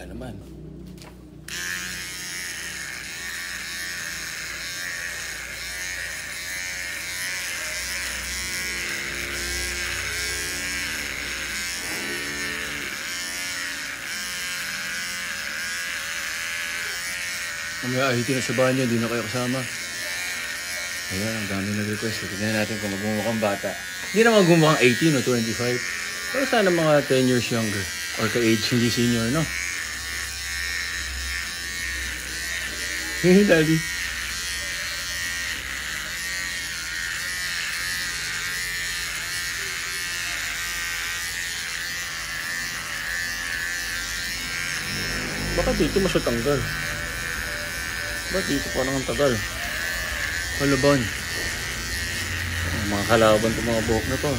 Baka naman. Mamaya IT na sa banyo, hindi na kayo kasama. Ayan, ang dami nag-request. Tignan natin kung magmumukhang bata. Hindi naman gumukhang 18 o 25. Pero sana mga 10 years younger. Or ka-age, hindi senior, no? Hey, Daddy. Bakit dito mo siya tanggal? Ba't dito parang ang tagal? Kalaban. Mga kalaban itong mga buhok na to.